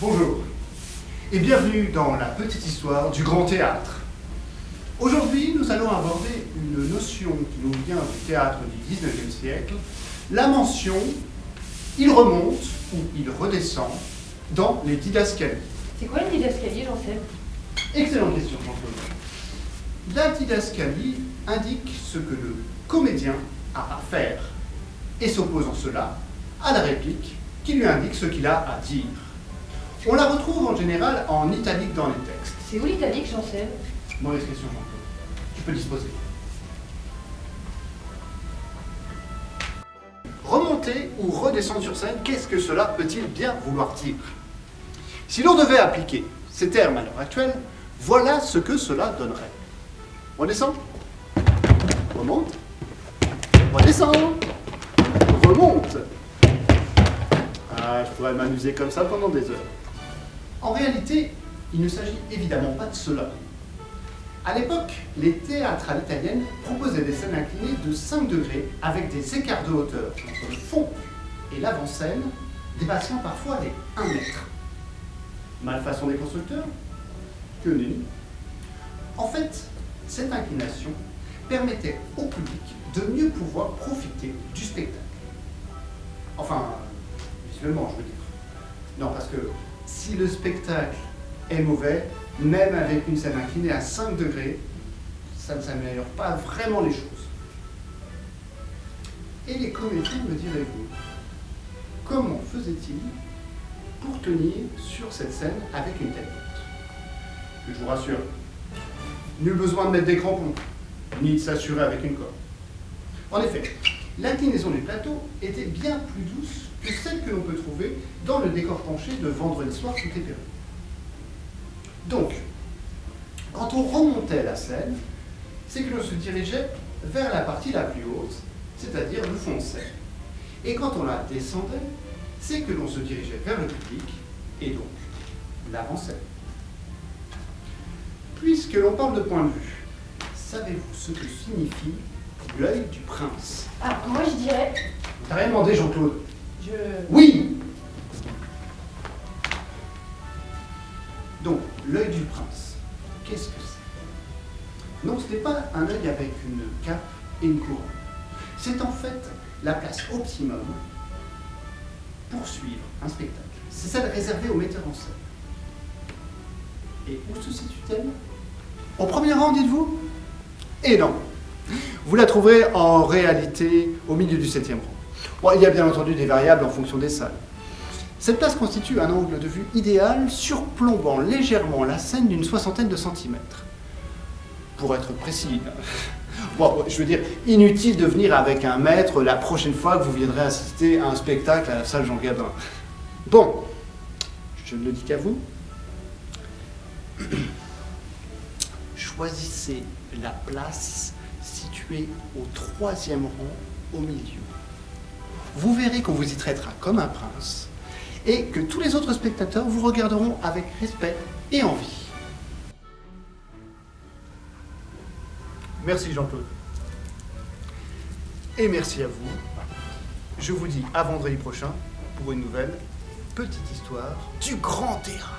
Bonjour et bienvenue dans la petite histoire du grand théâtre. Aujourd'hui, nous allons aborder une notion qui nous vient du théâtre du XIXe siècle, la mention « il remonte » ou « il redescend » dans les didascalies. C'est quoi une didascalie, j'en sais? Excellente question, Jean-Claude. La didascalie indique ce que le comédien a à faire et s'oppose en cela à la réplique qui lui indique ce qu'il a à dire. On la retrouve en général en italique dans les textes. C'est où l'italique, j'en sais? Mauvaise question, Jean-Claude. Tu peux disposer. Remonter ou redescendre sur scène, qu'est-ce que cela peut-il bien vouloir dire? Si l'on devait appliquer ces termes à l'heure actuelle, voilà ce que cela donnerait. Redescend, remonte, redescend, remonte. Ah, je pourrais m'amuser comme ça pendant des heures. En réalité, il ne s'agit évidemment pas de cela. À l'époque, les théâtres à l'italienne proposaient des scènes inclinées de 5 degrés avec des écarts de hauteur entre le fond et l'avant-scène dépassant parfois les 1 mètre. Malfaçon des constructeurs? Que nenni. En fait, cette inclination permettait au public de mieux pouvoir profiter du spectacle. Enfin, visuellement, je veux dire. Non, parce que si le spectacle est mauvais, même avec une scène inclinée à 5 degrés, ça ne s'améliore pas vraiment les choses. Et les comédiens, me direz-vous, comment faisaient-ils pour tenir sur cette scène avec une telle note? Je vous rassure, nul besoin de mettre des crampons, ni de s'assurer avec une corde. En effet, l'inclinaison du plateau était bien plus douce que celle que l'on peut trouver dans le décor penché de Vendredi soir sous tes perruques. Donc, quand on remontait la scène, c'est que l'on se dirigeait vers la partie la plus haute, c'est-à-dire le fond de scène. Et quand on la descendait, c'est que l'on se dirigeait vers le public, et donc l'avant-scène. Puisque l'on parle de point de vue, savez-vous ce que signifie l'œil du prince? Ah, moi je dirais... T'as rien demandé, Jean-Claude? Oui. Donc, l'œil du prince, qu'est-ce que c'est? Non, ce n'est pas un œil avec une cape et une couronne. C'est en fait la place optimum pour suivre un spectacle. C'est celle réservée aux metteurs en scène. Et où se situe-t-elle? Au premier rang, dites-vous? Et non. Vous la trouverez en réalité au milieu du 7e rang. Bon, il y a bien entendu des variables en fonction des salles. Cette place constitue un angle de vue idéal, surplombant légèrement la scène d'une 60aine de centimètres. Pour être précis, bon, je veux dire, inutile de venir avec un mètre la prochaine fois que vous viendrez assister à un spectacle à la salle Jean Gabin. Bon, je ne le dis qu'à vous. Choisissez la place située au 3e rang au milieu. Vous verrez qu'on vous y traitera comme un prince et que tous les autres spectateurs vous regarderont avec respect et envie. Merci Jean-Claude. Et merci à vous. Je vous dis à vendredi prochain pour une nouvelle petite histoire du grand théâtre.